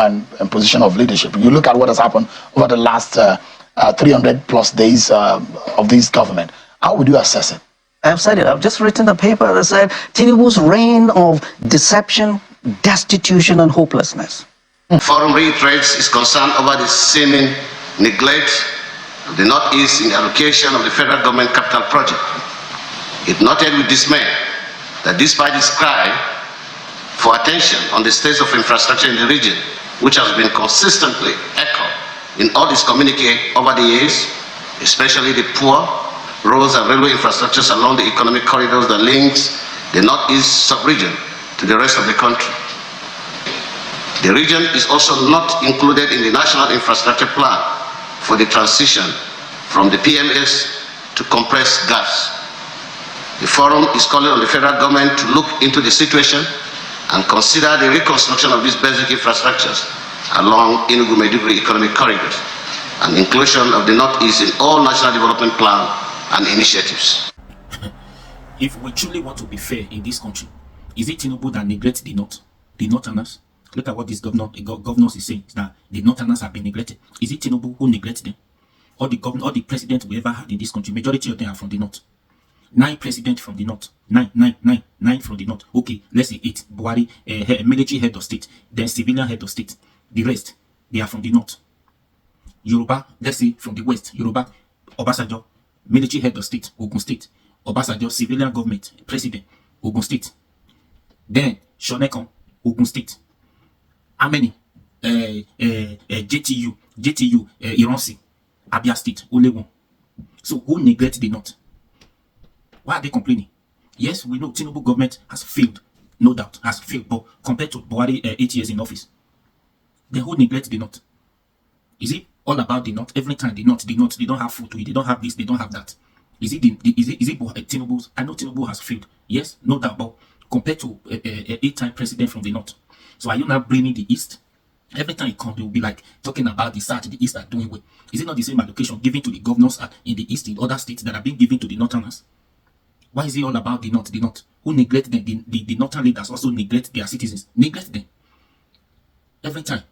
and position of leadership. You look at what has happened over the last 300 plus days of this government. How would you assess it? I've said it. I've just written a paper that said Tinubu's reign of deception, destitution, and hopelessness. Forum reiterates its concern over the seeming neglect of the Northeast in the allocation of the federal government capital project. It noted with dismay that despite its cry for attention on the state of infrastructure in the region, which has been consistently echoed in all its communique over the years, especially the poor roads and railway infrastructures along the economic corridors that links the Northeast sub-region to the rest of the country. The region is also not included in the National Infrastructure Plan for the transition from the PMS to compressed gas. The forum is calling on the federal government to look into the situation and consider the reconstruction of these basic infrastructures along Enugu-Maiduguri economic corridors and inclusion of the Northeast in all national development plan and initiatives. If we truly want to be fair in this country, is it Tinubu that neglects the Northerners? Look at what this governors is saying, that the Northerners have been neglected. Is it Tinubu who neglects them? All the presidents we ever had in this country, majority of them are from the North. 9 presidents from the North. 9 from the North. Okay, let's say 8. Buhari, military head of state, then civilian head of state. The rest, they are from the North. Yoruba, let's say from the West. Yoruba, Obasanjo, military head of state, Ogun State. Obasanjo, civilian government, president, Ogun State. Then, Shonekon, Ogun State. How many? JTU, Ironsi, Abia State, Olegun. So, who neglect the North? Why are they complaining? Yes, we know Tinubu government has failed. No doubt, has failed. But compared to Buhari 8 years in office, then who neglect the North? Is it all about the North? Every time the North, they don't have food to eat, they don't have this, they don't have that. Is it Tinubu's? I know Tinubu has failed. Yes, no doubt, but compared to a 8-time president from the North. So are you now blaming the East? Every time you come, they will be like talking about the South, the East are doing well. Is it not the same allocation given to the governors in the East, in other states that are being given to the Northerners? Why is it all about the North? The North. Who neglect them? The Northern leaders also neglect their citizens. Neglect them. Every time.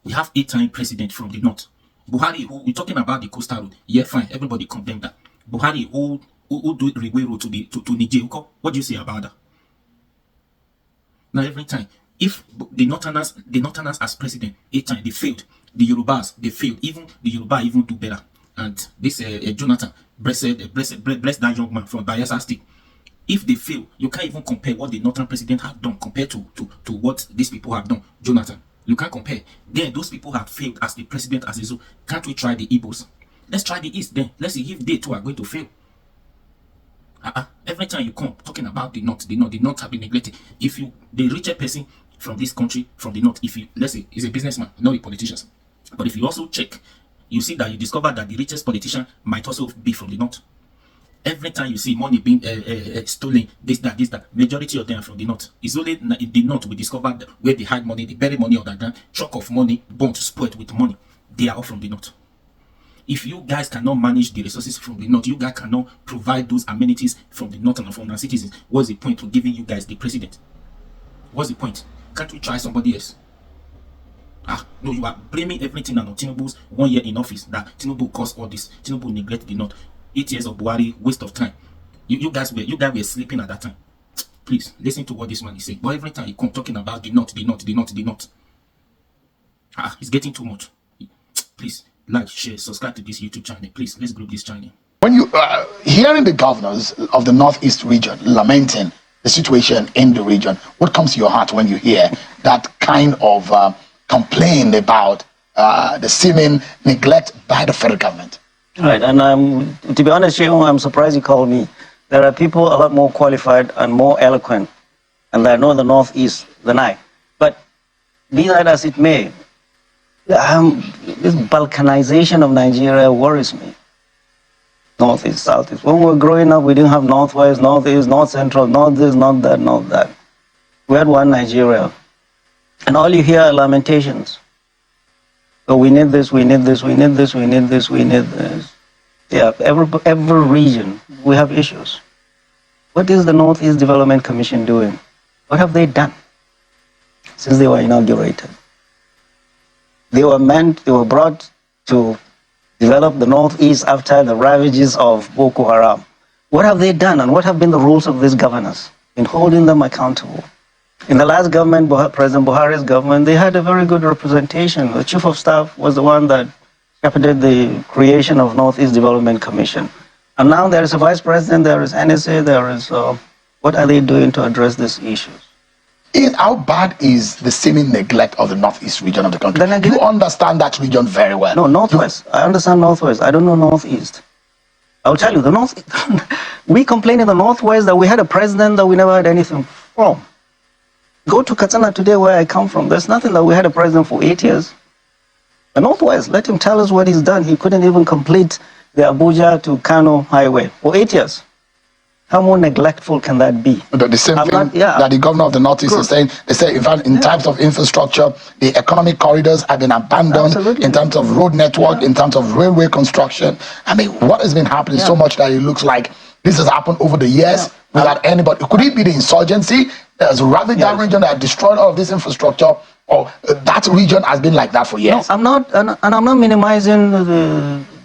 We have 8-time president from the North. Buhari, who we're talking about the coastal road. Yeah, fine. Everybody condemn that. Buhari, who do railway road to Niger. What do you say about that? Now, every time, if the Northerners as president, 8 times, they failed. The Yorubas, they failed. Even the Yoruba even do better. And this Jonathan, bless that young man from Bayelsa State. If they fail, you can't even compare what the Northern president have done compared to what these people have done. Jonathan, you can't compare. Then those people have failed as the president as a. Can't we try the Igbos? Let's try the East then. Let's see if they too are going to fail. Every time you come talking about the North have been neglected. If the richer person from this country, from the North, let's say, is a businessman, not a politician. But if you also check, you see that you discover that the richest politician might also be from the North. Every time you see money being stolen, this, that, majority of them are from the North. It's only in the North we discovered where they hide money, they bury money underground, truck of money, bond spoiled with money. They are all from the North. If you guys cannot manage the resources from the North, you guys cannot provide those amenities from the North and from our citizens, what's the point of giving you guys the president? What's the point? Can't we try somebody else? No, you are blaming everything on Tinubu's 1 year in office, that Tinubu caused all this. Tinubu neglected the North. 8 years of Buhari, waste of time. You guys were sleeping at that time. Please, listen to what this man is saying. But every time you come talking about the North. It's getting too much. Please, like, share, subscribe to this YouTube channel. Please, let's group this channel. When you hearing the governors of the Northeast region lamenting the situation in the region, what comes to your heart when you hear that kind of complaint about the seeming neglect by the federal government? Right, and to be honest, I'm surprised you called me. There are people a lot more qualified and more eloquent, and that know the Northeast than I. But be that as it may, this balkanization of Nigeria worries me. Northeast, Southeast. When we were growing up, we didn't have Northwest, Northeast, North Central, North this, not that, not that. We had one Nigeria. And all you hear are lamentations. So we need this, we need this, we need this, we need this, we need this. Yeah, every region, we have issues. What is the Northeast Development Commission doing? What have they done? since they were inaugurated. They were brought to develop the Northeast after the ravages of Boko Haram. What have they done, and what have been the roles of these governors in holding them accountable? In the last government, President Buhari's government, they had a very good representation. The chief of staff was the one that shepherded the creation of Northeast Development Commission. And now there is a vice president, there is NSA, there is, what are they doing to address these issues? How bad is the seeming neglect of the Northeast region of the country? You understand that region very well. No, Northwest. I understand Northwest. I don't know Northeast. I'll tell you, the North. We complain in the Northwest that we had a president that we never had anything from. Go to Katsina today, where I come from. There's nothing that we had a president for 8 years. The Northwest, let him tell us what he's done. He couldn't even complete the Abuja to Kano highway for 8 years. How more neglectful can that be? The same thing that the governor of the Northeast is saying. They say, in fact, in terms of infrastructure, the economic corridors have been abandoned. In terms of road network, in terms of railway construction. I mean, what has been happening so much that it looks like this has happened over the years without anybody. Could it be the insurgency that has ravaged that region, that destroyed all of this infrastructure? Or that region has been like that for years? No, I'm not, and I'm not minimizing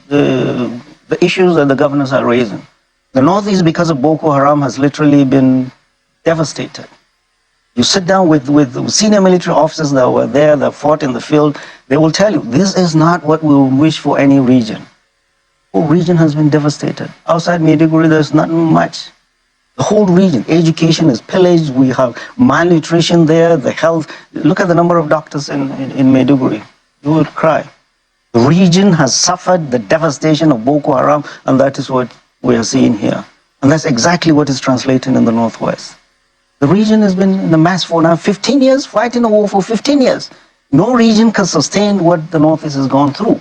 the issues that the governors are raising. The Northeast, because of Boko Haram, has literally been devastated. You sit down with senior military officers that were there, that fought in the field, they will tell you, this is not what we would wish for any region. The whole region has been devastated. Outside Maiduguri, there's not much. The whole region, education is pillaged, we have malnutrition there, the health. Look at the number of doctors in Maiduguri. You would cry. The region has suffered the devastation of Boko Haram, and that is what we are seeing here. And that's exactly what is translating in the Northwest. The region has been in a mess for now 15 years, fighting a war for 15 years. No region can sustain what the Northeast has gone through.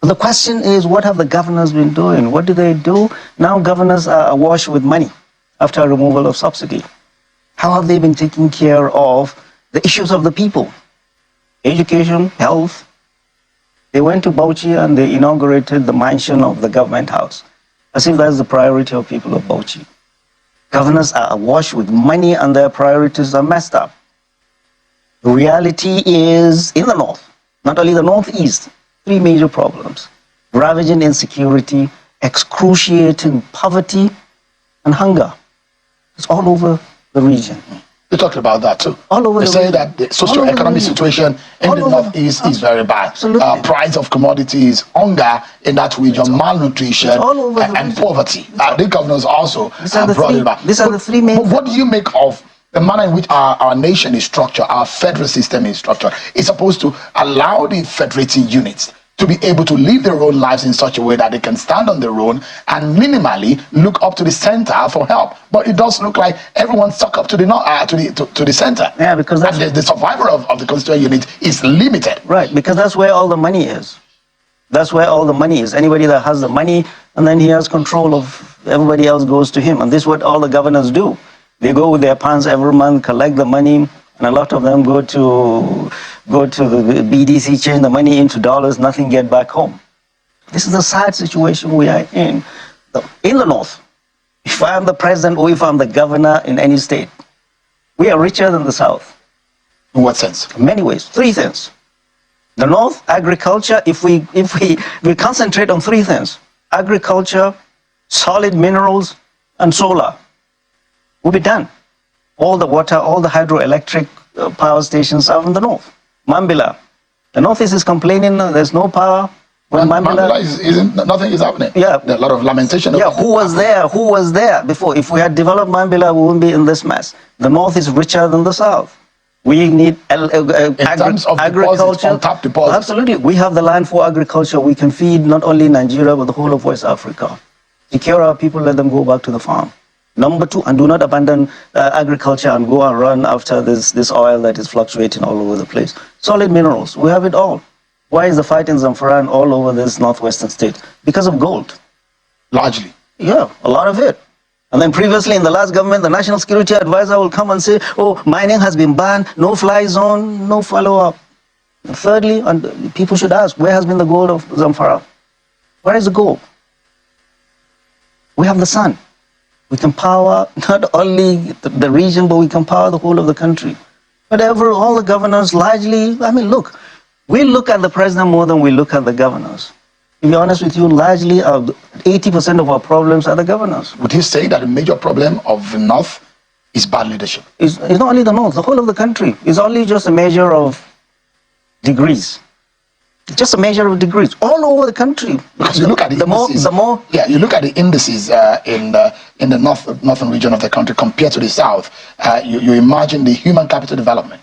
But the question is, what have the governors been doing? What do they do? Now governors are awash with money after removal of subsidy. How have they been taking care of the issues of the people? Education, health. They went to Bauchi and they inaugurated the mansion of the government house, as if that's the priority of people of Bauchi. Governors are awash with money and their priorities are messed up. The reality is, in the North, not only the Northeast, 3 major problems: ravaging insecurity, excruciating poverty, and hunger. It's all over the region. You talked about that too. All over they the say region. that the socio-economic situation in the Northeast is very bad. Absolutely. Price of commodities, hunger in that region, malnutrition, and poverty. The governors also brought it back. These are the 3 main. What do you make of the manner in which our nation is structured, our federal system is structured? It's supposed to allow the federating units to be able to live their own lives in such a way that they can stand on their own and minimally look up to the center for help. But it does look like everyone stuck up to the center. Yeah, because that's the survival of the constituent unit is limited. Right, because that's where all the money is. That's where all the money is. Anybody that has the money, and then he has control of everybody else goes to him. And this is what all the governors do. They go with their pants every month, collect the money, and a lot of them go to the BDC, change the money into dollars, nothing get back home. This is the sad situation we are in. In the North, if I am the president or if I'm the governor in any state, we are richer than the South. In what sense? In many ways. 3 things. The North, agriculture, if we concentrate on 3 things: agriculture, solid minerals, and solar, we'll be done. All the water, all the hydroelectric power stations are in the North. Mambila. The Northeast is complaining there's no power. When Mambila nothing is happening. Yeah. There are a lot of lamentation. Yeah, who was there before? If we had developed Mambila, we wouldn't be in this mess. The North is richer than the South. We need agriculture. Untapped deposits. Absolutely. We have the land for agriculture. We can feed not only Nigeria, but the whole of West Africa. Secure our people, let them go back to the farm. Number 2, and do not abandon agriculture and go and run after this oil that is fluctuating all over the place. Solid minerals, we have it all. Why is the fight in Zamfara and all over this northwestern state? Because of gold. Largely. Yeah, a lot of it. And then previously in the last government, the National Security Advisor will come and say, oh, mining has been banned, no fly zone, no follow-up. Thirdly, and people should ask, where has been the gold of Zamfara? Where is the gold? We have the sun. We can power not only the region, but we can power the whole of the country. But all the governors largely, I mean, look, we look at the president more than we look at the governors. To be honest with you, largely 80% of our problems are the governors. Would you say that the major problem of the North is bad leadership? It's not only the North, the whole of the country. It's only just a measure of degrees. It's just a measure of degrees all over the country. Because you look at the indices, you look at the indices in the northern region of the country compared to the South. You imagine the human capital development,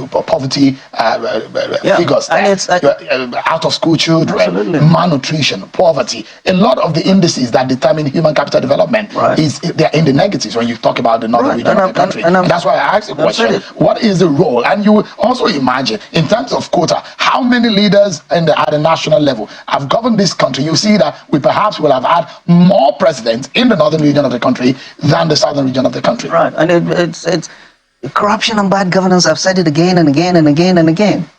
poverty figures, and it's out of school children, absolutely. Malnutrition, poverty. A lot of the indices that determine human capital development they're in the negatives when you talk about the northern region of the country. And that's why I asked the question: what is the role? And you also imagine, in terms of quota, how many leaders at the national level have governed this country? You see that we perhaps will have had more presidents in the northern region of the country than the southern region of the country. Right, and it's corruption and bad governance. I've said it again and again and again and again.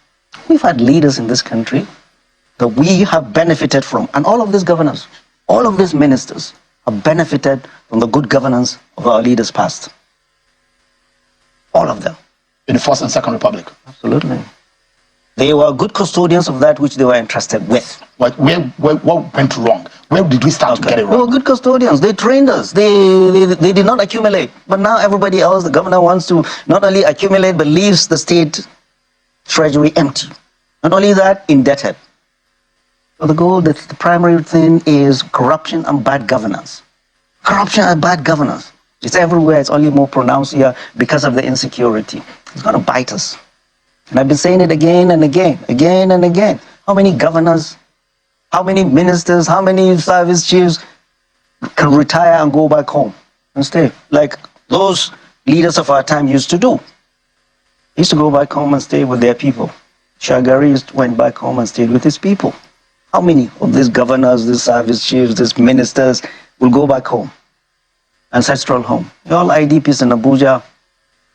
We've had leaders in this country that we have benefited from, and all of these governors, all of these ministers have benefited from the good governance of our leaders past. All of them. In the First and Second Republic. Absolutely. They were good custodians of that which they were entrusted with. What went wrong? Where did we start to get it wrong? They were good custodians. They trained us. They did not accumulate. But now everybody else, the governor wants to not only accumulate, but leaves the state treasury empty. Not only that, indebted. So the primary thing is corruption and bad governance. Corruption and bad governance. It's everywhere. It's only more pronounced here because of the insecurity. It's going to bite us. And I've been saying it again and again, again and again. How many governors, how many ministers, how many service chiefs can retire and go back home and stay? Like those leaders of our time used to do. They used to go back home and stay with their people. Shagari went back home and stayed with his people. How many of these governors, these service chiefs, these ministers will go back home? Ancestral home. They're all IDPs in Abuja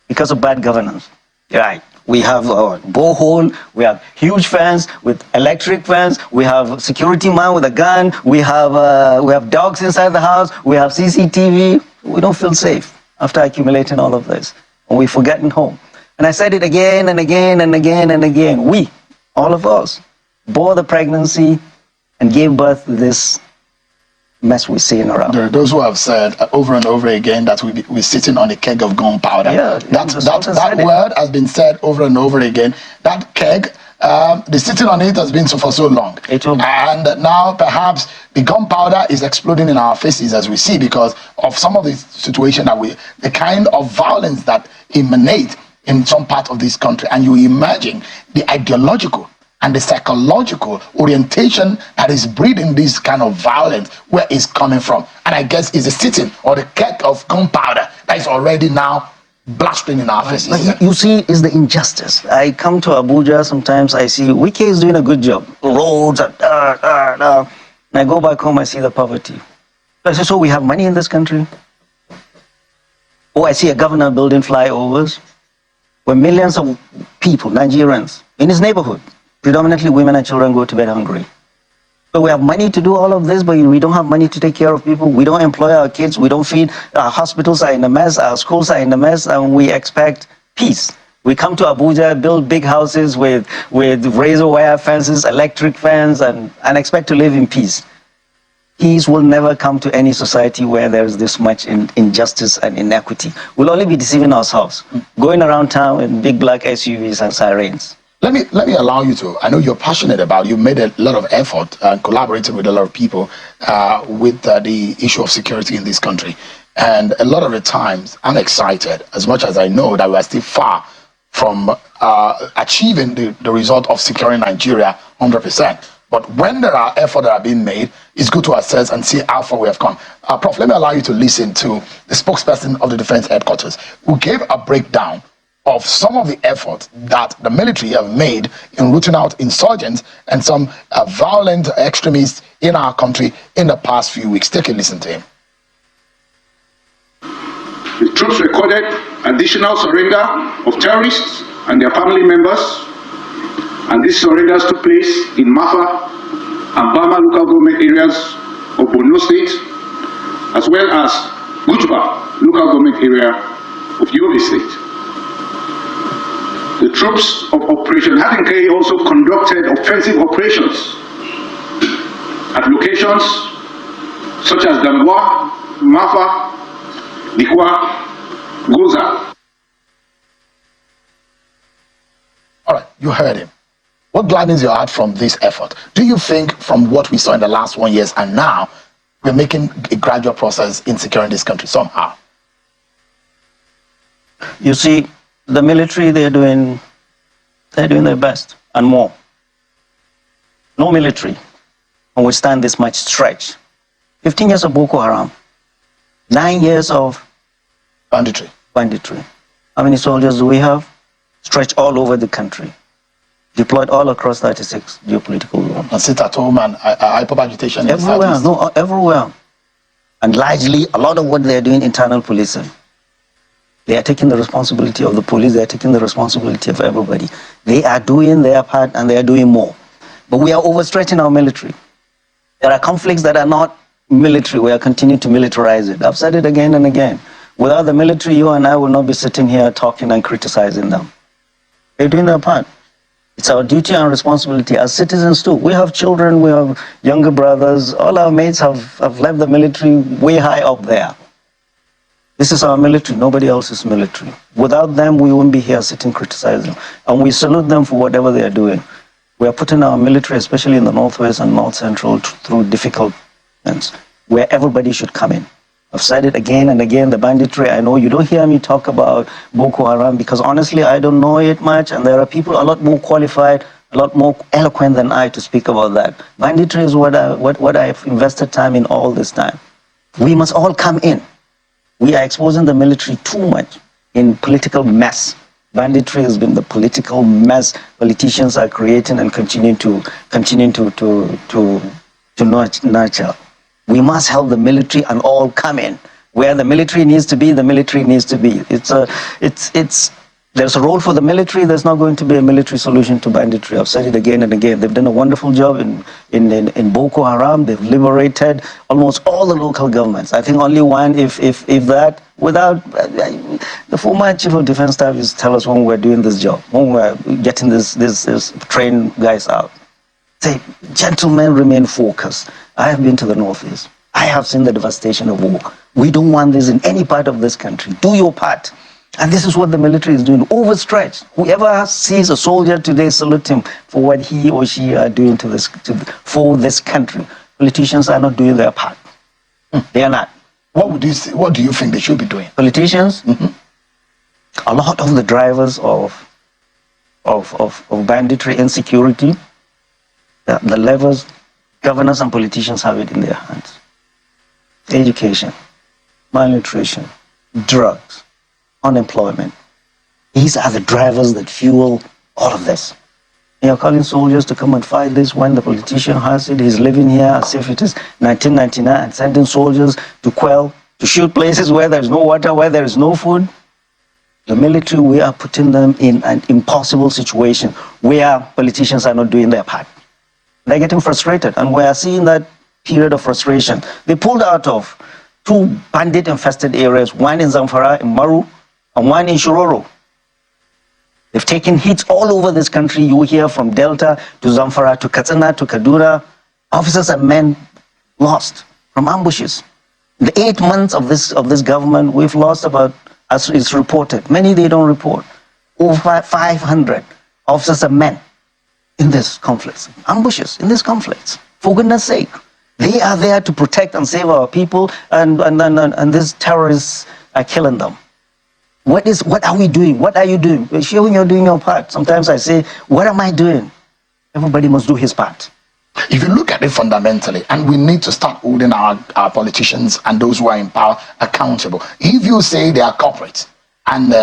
because of bad governance. Right. We have a borehole, we have huge fans with electric fans, we have security man with a gun, we have dogs inside the house, we have CCTV. We don't feel safe after accumulating all of this. And we've forgotten home. And I said it again and again and again and again. We, all of us, bore the pregnancy and gave birth to this mess we're seeing around. There are those who have said over and over again that we're sitting on a keg of gunpowder. Yeah, that word has been said over and over again. That keg, the sitting on it has been so for so long. And now perhaps the gunpowder is exploding in our faces as we see because of some of the situation the kind of violence that emanate in some part of this country. And you imagine the ideological and the psychological orientation that is breeding this kind of violence, where it's coming from. And I guess it's a sitting or the keg of gunpowder that is already now blasting in our faces. Like you see, it's the injustice. I come to Abuja sometimes, I see Wike is doing a good job. Roads, and I go back home, I see the poverty. I say, so we have money in this country? Oh, I see a governor building flyovers where millions of people, Nigerians, in his neighborhood, predominantly women and children, go to bed hungry. So we have money to do all of this, but we don't have money to take care of people. We don't employ our kids. We don't feed. Our hospitals are in a mess. Our schools are in a mess, and we expect peace. We come to Abuja, build big houses with razor wire fences, electric fans, and expect to live in peace. Peace will never come to any society where there is this much injustice and inequity. We'll only be deceiving ourselves, going around town in big black SUVs and sirens. Let me allow you to. I know you're passionate about. You made a lot of effort and collaborated with a lot of people with the issue of security in this country. And a lot of the times, I'm excited, as much as I know that we are still far from achieving the result of securing Nigeria 100%. But when there are efforts that are being made, it's good to assess and see how far we have come. Prof, let me allow you to listen to the spokesperson of the Defense Headquarters, who gave a breakdown of some of the efforts that the military have made in rooting out insurgents and some violent extremists in our country in the past few weeks. Take a listen to him. The troops recorded additional surrender of terrorists and their family members, and these surrenders took place in Mafa and Bama local government areas of Borno State, as well as Gujuba local government area of Yobe State. The troops of Operation Hadinke also conducted offensive operations at locations such as Damboa, Mafa, Dikwa, Goza. All right, you heard him. What gladdens your heart from this effort? Do you think from what we saw in the last 1 year and now, we're making a gradual process in securing this country somehow? You see, the military, they're doing their best and more. No military can withstand this much stretch. 15 years of Boko Haram, 9 years of Banditry. How many soldiers do we have? Stretched all over the country, deployed all across 36 geopolitical zones. And sit at home and hyper-agitation Everywhere, no, everywhere. And largely, a lot of what they're doing, internal policing. They are taking the responsibility of the police, they are taking the responsibility of everybody. They are doing their part and they are doing more. But we are overstretching our military. There are conflicts that are not military, we are continuing to militarize it. I've said it again and again. Without the military, you and I will not be sitting here talking and criticizing them. They're doing their part. It's our duty and responsibility as citizens too. We have children, we have younger brothers. All our mates have left the military way high up there. This is our military, nobody else's military. Without them, we wouldn't be here sitting criticizing. And we salute them for whatever they are doing. We are putting our military, especially in the Northwest and North Central, through difficult things, where everybody should come in. I've said it again and again, the banditry, I know you don't hear me talk about Boko Haram because honestly, I don't know it much and there are people a lot more qualified, a lot more eloquent than I to speak about that. Banditry is what I've invested time in all this time. We must all come in. We are exposing the military too much in political mess. Banditry has been the political mess politicians are creating and continuing to nurture. We must help the military and all come in. Where the military needs to be, the military needs to be. There's a role for the military. There's not going to be a military solution to banditry. I've said it again and again. They've done a wonderful job in Boko Haram. They've liberated almost all the local governments. I think only one, if that, without the former chief of defense staff used to tell us when we're doing this job, when we're getting this trained guys out. Say, gentlemen, remain focused. I have been to the Northeast. I have seen the devastation of war. We don't want this in any part of this country. Do your part. And this is what the military is doing, overstretched. Whoever sees a soldier today, salute him for what he or she are doing for this country. Politicians are not doing their part. They are not. What do you think they should be doing? Politicians? A lot of the drivers of banditry, insecurity, the levels, governors and politicians have it in their hands. Education, malnutrition, drugs, unemployment. These are the drivers that fuel all of this. And you're calling soldiers to come and fight this when the politician has it. He's living here as if it is 1999 and sending soldiers to shoot places where there's no water, where there is no food. The military, we are putting them in an impossible situation where politicians are not doing their part. They're getting frustrated, and we are seeing that period of frustration. They pulled out of 2 bandit-infested areas, one in Zamfara, in Maru, and one in Shiroro. They've taken hits all over this country. You hear from Delta to Zamfara to Katsina to Kaduna. Officers and men lost from ambushes. In the 8 months of this government, we've lost about, as is reported, many they don't report, over 500 officers and men in this conflict, ambushes in these conflicts. For goodness sake, they are there to protect and save our people, and these terrorists are killing them. What are we doing? What are you doing? Sure, when you're doing your part. Sometimes I say, what am I doing? Everybody must do his part. If you look at it fundamentally, and we need to start holding our politicians and those who are in power accountable. If you say they are corporates, and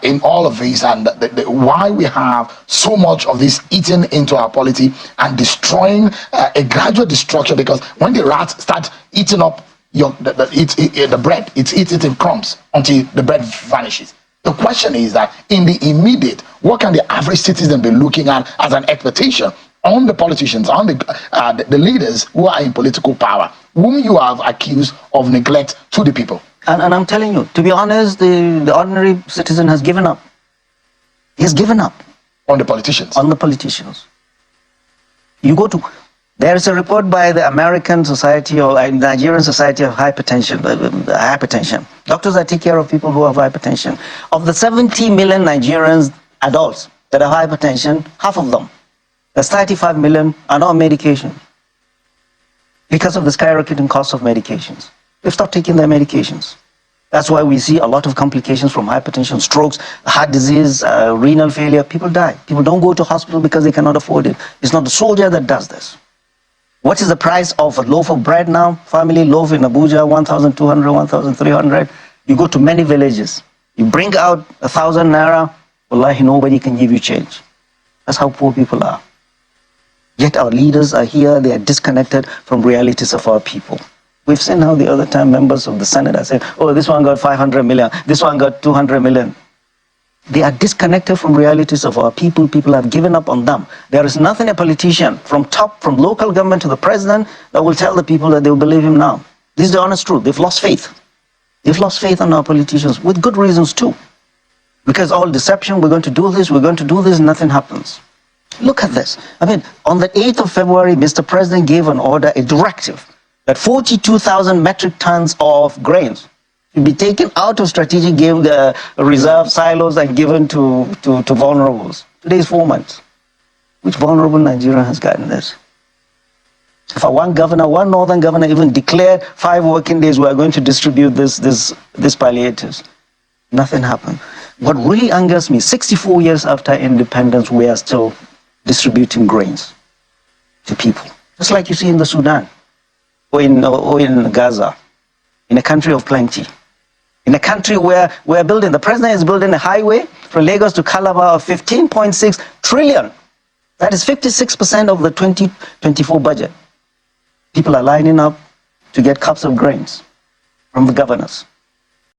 in all of this, and why we have so much of this eating into our polity and destroying a gradual destruction, because when the rats start eating up the bread, it's eaten in crumbs until the bread vanishes. The question is that in the immediate, what can the average citizen be looking at as an expectation on the politicians, on the leaders who are in political power, whom you have accused of neglect to the people? And I'm telling you, to be honest, the ordinary citizen has given up. He has given up. On the politicians? On the politicians. You go to, there is a report by the American Society or Nigerian Society of Hypertension. Doctors that take care of people who have hypertension. Of the 70 million Nigerians, adults, that have hypertension, half of them, that's 35 million, are not on medication because of the skyrocketing cost of medications. They've stopped taking their medications. That's why we see a lot of complications from hypertension, strokes, heart disease, renal failure. People die. People don't go to hospital because they cannot afford it. It's not the soldier that does this. What is the price of a loaf of bread now? Family loaf in Abuja, 1,200, 1,300. You go to many villages. You bring out 1,000 naira, wallahi, nobody can give you change. That's how poor people are. Yet our leaders are here, they are disconnected from realities of our people. We've seen how the other time members of the Senate are saying, oh, this one got 500 million, this one got 200 million. They are disconnected from realities of our people. People have given up on them. There is nothing a politician from top, from local government to the president, that will tell the people that they will believe him now. This is the honest truth. They've lost faith. They've lost faith in our politicians with good reasons too. Because all deception, we're going to do this, we're going to do this, nothing happens. Look at this. I mean, on the 8th of February, Mr. President gave an order, a directive, that 42,000 metric tons of grains should be taken out of strategic game reserve silos and given to vulnerables. Today is 4 months. Which vulnerable Nigerian has gotten this? If one governor, one northern governor even declared 5 working days, we are going to distribute this palliatives. Nothing happened. What really angers me, 64 years after independence, we are still distributing grains to people. Just like you see in the Sudan, or in Gaza, in a country of plenty. In a country where we're building, the president is building a highway from Lagos to Calabar of 15.6 trillion. That is 56% of the 2024 budget. People are lining up to get cups of grains from the governors.